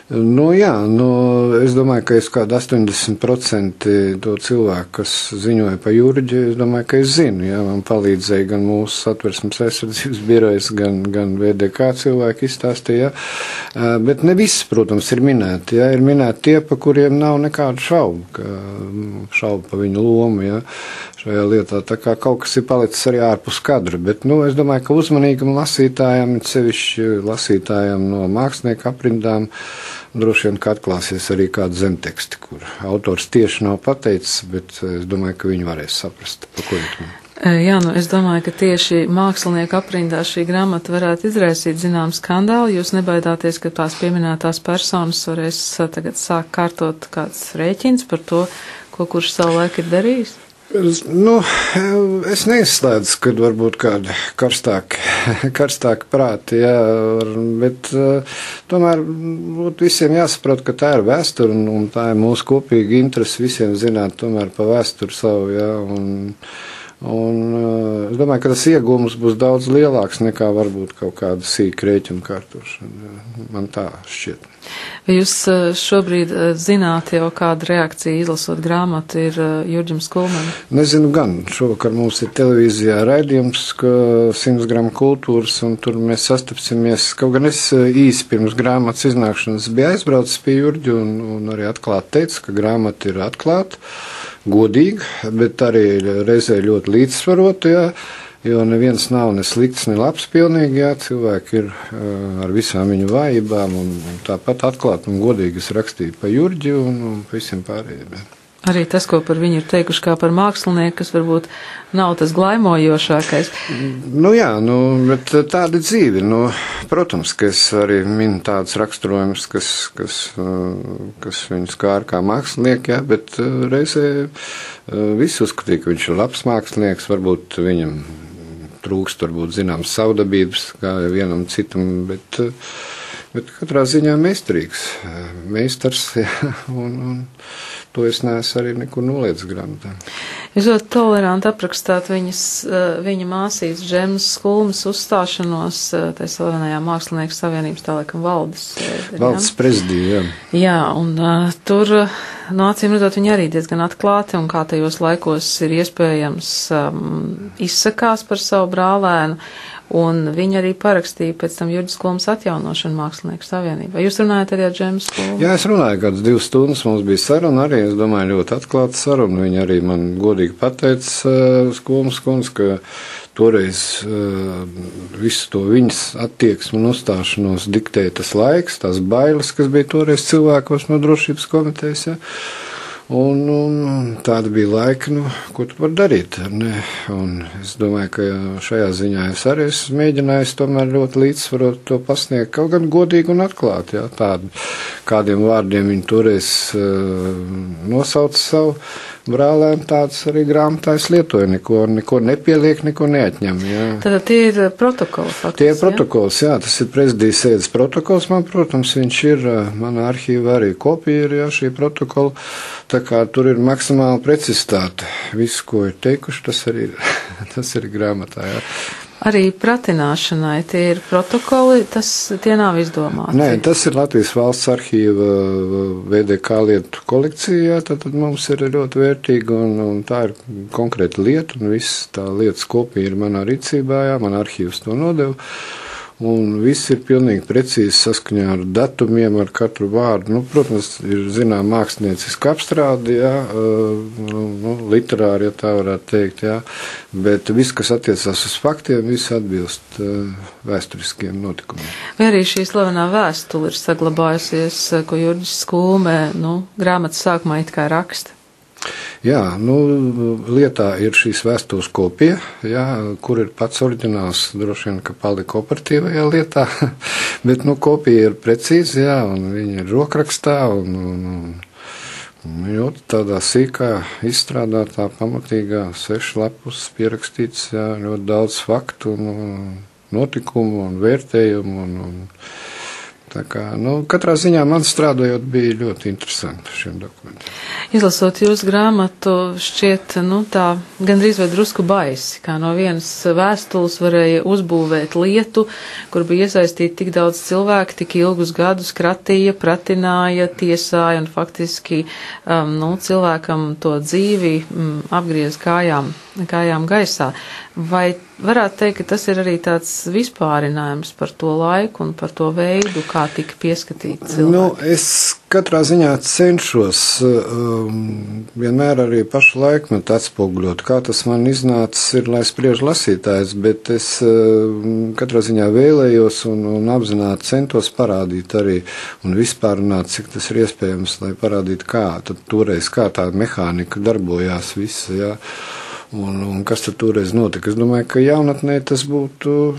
Nu, jā, es domāju, ka es kādu 80% to cilvēku, kas ziņoja par Jurģi, es domāju, ka es zinu, jā, man palīdzēja gan mūsu Satversmes aizsardzības birojas, gan VDK cilvēki izstāstīja, bet ne viss, protams, ir minēti, jā, ir minēti tie, pa kuriem nav nekādu šaubu pa viņu lomu, jā, šajā lietā, tā kā kaut kas ir palicis arī ārpus kadra, bet, es domāju, ka uzmanīgam lasītājam, sevišķi lasītājam no mākslinieku aprindām, droši vien, ka atklāsies arī kādi zemteksti, kur autors tieši nav pateicis, bet es domāju, ka viņi varēs saprast, pa ko ir. Jā, es domāju, ka tieši mākslinieku aprindā šī grāmata varētu izraisīt zinām skandālu. Jūs nebaidāties, ka tās pieminētās personas varēs tagad sākt kārtot kāds rēķins par to, ko kurš savu laiku ir darījis? Es neizslēdzu, kad varbūt kādi karstāki prāti, jā, bet tomēr visiem jāsaprot, ka tā ir vēsture un tā ir mūsu kopīga interese visiem zināt tomēr pa vēsturi savu, jā, un es domāju, ka tas iegūms būs daudz lielāks nekā varbūt kaut kāda sīka rēķina kārtošana. Man tā šķiet. Vai jūs šobrīd zināt jau kāda reakcija izlasot grāmatu ir Jurģim Skulmanim? Nezinu gan. Šovakar mums ir televīzijā raidījums, 100 gramu kultūras, un tur mēs sastapsimies. Kaut gan es īsi pirms grāmatas iznākšanas biju aizbraucis pie Jurģa un arī atklāti teicu, ka grāmata ir atklāta, godīga, bet arī reizē ļoti līdzsvarota, jā. Jo neviens nav ne slikts, ne labs pilnīgi, jā, cilvēki ir ar visām viņu vājībām, un tāpat atklāt un godīgi es rakstīju pa Jurģi un visiem pārējiem. Jā. Arī tas, ko par viņu ir teikuši kā par mākslinieku, kas varbūt nav tas glaimojošākais. Jā, bet tāda dzīve, protams, ka es arī minu tādus raksturojumus, kas viņu skār kā mākslinieki, jā, bet reizē visi uzskatīja, ka viņš ir labs mākslinieks, varbūt viņam trūkst, varbūt zināms savdabības, kā vienam citam, bet katrā ziņā meistars, jā, un to es neesmu arī nekur noliedzis grāmatā. Jūs ļoti toleranti aprakstāt viņa māsīs Džemas Skulmas uzstāšanos, tai slavenajā Mākslinieku savienības tā laikam valdes prezidija, jā. Jā, un tur, acīm redzot, viņi arī diezgan atklāti, un kā tajos laikos ir iespējams izsakās par savu brālēnu, un viņi arī parakstīja pēc tam Jurģa Skulmas atjaunošanu Mākslinieku savienībā. Jūs runājat arī ar Džemu Skulmu? Jā, es runāju, kādas 2 stundas mums bija saruna, arī, es domāju, ļoti atklāta saruna. Viņa arī man godīgi pateica, Skulmas kundze, ka toreiz visu to viņas attieksmi un uzstāšanos diktēja tas laiks, tās bailes, kas bija toreiz cilvēkos no drošības komitejas, ja? Un tāda bija laika, ko tu var darīt, ne? Un es domāju, ka šajā ziņā es arī esmu mēģinājis tomēr ļoti līdzsvarot to pasniegt, kaut gan godīgi un atklāti, jā, tādu, kādiem vārdiem viņi toreiz nosauca savu brālēnu, tāds arī grāmatājs lietoja, neko nepieliek, neko neatņem, jā. Tad tie ir protokoli, faktiski, tie ir protokols, jā, tas ir prezidijas sēdes protokols, man, protams, viņš ir, manā arhīvā arī kopija ir, jā, šī protokola. Tā kā tur ir maksimāla precizitāte. Visu, ko ir teikuši, tas ir grāmatā, jā. Arī pratināšanai tie ir protokoli, tie nav izdomāti? Nē, tas ir Latvijas valsts arhīva VDK lietu kolekcijā, tad mums ir ļoti vērtīga un tā ir konkrēta lieta, un viss tā lietas kopija ir manā rīcībā, jā, man arhīvs to nodeva. Un viss ir pilnīgi precīzi saskaņā ar datumiem, ar katru vārdu. Protams, ir zinām mākslinieciska apstrāde, jā, literāri, ja tā varētu teikt, jā, bet viss, kas attiecās uz faktiem, viss atbilst vēsturiskiem notikumiem. Vai arī šī slavenā vēstule ir saglabājusies, ko Jurģis Skulme, grāmatas sākumā it kā raksta? Jā, lietā ir šīs vēstules kopija, jā, kur ir pats oriģināls, droši vien, ka palika operatīvajā lietā, bet, kopija ir precīzi, jā, un viņa ir rokrakstā, un ļoti tādā sīkā, izstrādātā, pamatīgā, 6 lapus pierakstīts, jā, ļoti daudz faktu, un notikumu, un vērtējumu, un tā kā, katrā ziņā man strādājot bija ļoti interesanti šiem dokumentiem. Izlasot jūsu grāmatu, šķiet, tā gandrīz vai drusku baisi, kā no vienas vēstules varēja uzbūvēt lietu, kur bija iesaistīti tik daudz cilvēku, tik ilgus gadus kratīja, pratināja, tiesāja un faktiski, cilvēkam to dzīvi apgriez kājām gaisā. Vai varētu teikt, ka tas ir arī tāds vispārinājums par to laiku un par to veidu, kā tika pieskatīti cilvēki? Es katrā ziņā cenšos vienmēr arī pašu laikmetu atspoguļot, kā tas man iznācis ir, lai spriež lasītājs, bet es katrā ziņā vēlējos un apzināti centos parādīt arī un vispārināt, cik tas ir iespējams, lai parādītu, kā tad toreiz, kā tā mehānika darbojās visa, jā. Un kas tad toreiz notika? Es domāju, ka jaunatnē tas būtu,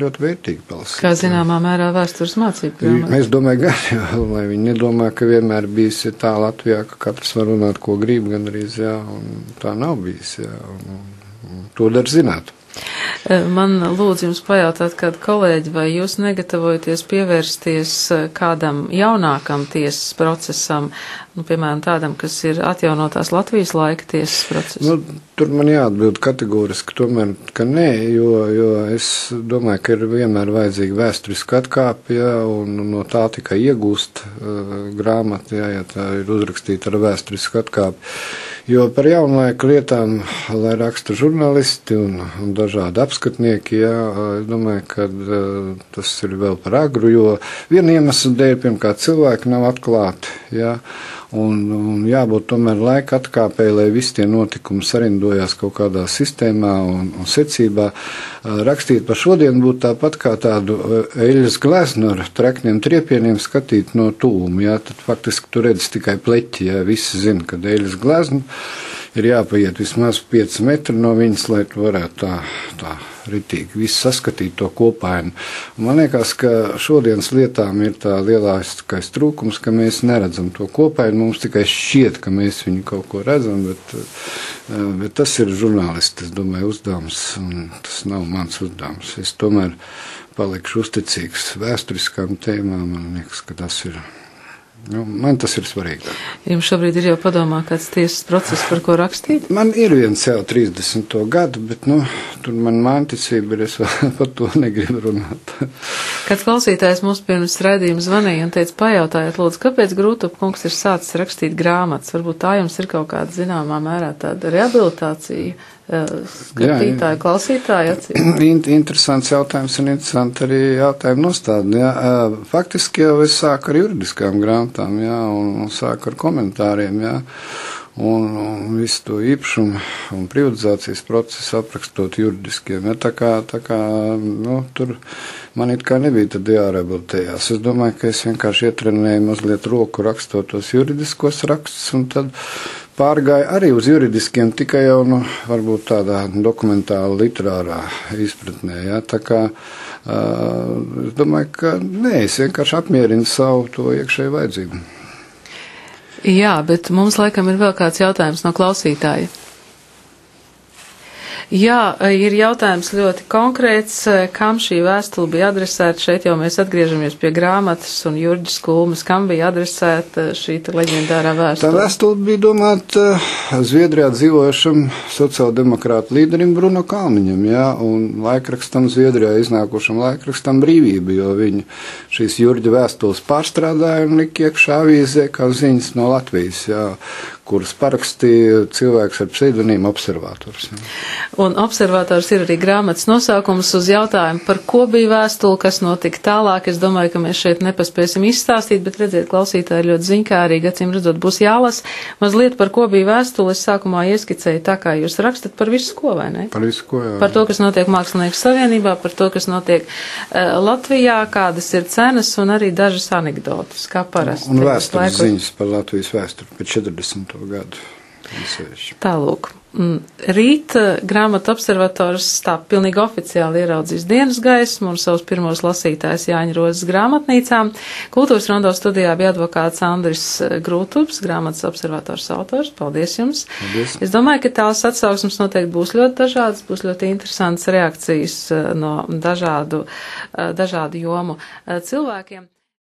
ļoti vērtīgi palasīt. Kā zināmā mērā vēstures mācība grāmata. Es domāju, gan, lai viņi nedomā, ka vienmēr bijis tā Latvijā, ka katrs var runāt, ko grib, gandrīz, jā, un tā nav bijis, jā, un to dar zināt. Man lūdzu jums pajautāt, kādu kolēģi, vai jūs negatavojaties pievērsties kādam jaunākam tiesas procesam, piemēram, tādam, kas ir atjaunotās Latvijas laika tiesas process? Tur man jāatbild kategoriski tomēr, ka nē, jo es domāju, ka ir vienmēr vajadzīga vēsturiska atkāpe, jā, un no tā tikai iegūst grāmata, jā, ja tā ir uzrakstīta ar vēsturisku atkāpi. Jo par jaunlaika lietām, lai raksta žurnālisti un dažādi apskatnieki, jā, es domāju, ka tas ir vēl par agru, jo viena iemesla dēļ, pirmkārt, cilvēki nav atklāti, jā, un jābūt tomēr laika atkāpēji, lai visi tie notikumi sarindojās kaut kādā sistēmā un secībā. Rakstīt par šodien būtu tāpat kā tādu eļas gleznu ar trekniem triepieniem skatīt no tūma, jā, tad faktiski tu redzi tikai pleķi, jā, visi zina, ka eļas gleznu ir jāpaiet vismaz 5 metri no viņas, lai tu varētu tā ritīgi visu saskatīt to kopainu. Man liekas, ka šodienas lietām ir tā lielākais trūkums, ka mēs neredzam to kopainu, mums tikai šķiet, ka mēs viņu kaut ko redzam, bet tas ir žurnālists, es domāju, uzdevums, un tas nav mans uzdevums. Es tomēr palikšu uzticīgs vēsturiskām tēmām, man liekas, ka tas ir. Man tas ir svarīgi. Jums šobrīd ir jau padomā kāds tiesas process, par ko rakstīt? Man ir viens jau 30. gadu, bet, tur man mānticība ir, es par to negribu runāt. Kāds klausītājs mums pirms raidījuma zvanīja un teica, pajautājiet, lūdzu, kāpēc Grūtup kungs ir sācis rakstīt grāmatas? Varbūt tā jums ir kaut kāda zināmā mērā tāda rehabilitācija skatītāju, klausītāju acīm? Interesants jautājums un interesanti arī jautājumu nostādni. Faktiski jau es sāku ar juridiskām grāmatām, jā, un sāku ar komentāriem, jā, un visu to īpašumu un privatizācijas procesu aprakstot juridiskiem. Ja, tā kā tur man it kā nebija tad jārehabilitējās. Es domāju, ka es vienkārši ietrenēju mazliet roku rakstot tos juridiskos rakstus, un tad pārgāja arī uz juridiskiem, tikai jau, varbūt tādā dokumentāla, literārā izpratnē, ja, tā kā es domāju, ka es vienkārši apmierinu savu to iekšēju vajadzību. Jā, bet mums laikam ir vēl kāds jautājums no klausītāja. Jā, ir jautājums ļoti konkrēts, kam šī vēstule bija adresēta. Šeit jau mēs atgriežamies pie grāmatas un Jurģis Kulmes, kam bija adresēta šī leģendārā vēstule. Tā vēstule bija domāta Zviedrijā dzīvojušam sociāldemokrātu līderim Bruno Kalniņam, jā, un laikrakstam Zviedrijā iznākušam laikrakstam Brīvība, jo viņi šīs Jurģa vēstules pārstrādāja un lika iekšā avīzē kā ziņas no Latvijas, jā, kuras parakstīja cilvēks ar pseidonīmu Observators. Jā. Un Observators ir arī grāmatas nosaukums uz jautājumu, par ko bija vēstule, kas notika tālāk. Es domāju, ka mēs šeit nepaspēsim izstāstīt, bet redziet, klausītāji ļoti ziņkārīgi, acīm redzot, būs jālas. Mazliet par ko bija vēstule, es sākumā ieskicēju tā, kā jūs rakstat par visu ko, vai ne? Par visu ko, jā. Par to, kas notiek Mākslinieku savienībā, par to, kas notiek Latvijā, kādas ir cenas un arī dažas anekdotas, kā parasti. Un vēstures ziņas par Latvijas vēsturi pēc 40. gadu. Tālūk. Rīt grāmatu observators tā pilnīgi oficiāli ieraudzīs dienas gaismu un savus pirmos lasītājus Jāņa Rozes grāmatnīcā. Kultūras rondo studijā bija advokāts Andris Grūtups, grāmatas observators autors. Paldies jums! Paldies. Es domāju, ka tās atsauksmes noteikti būs ļoti dažādas, būs ļoti interesantas reakcijas no dažādu jomu cilvēkiem.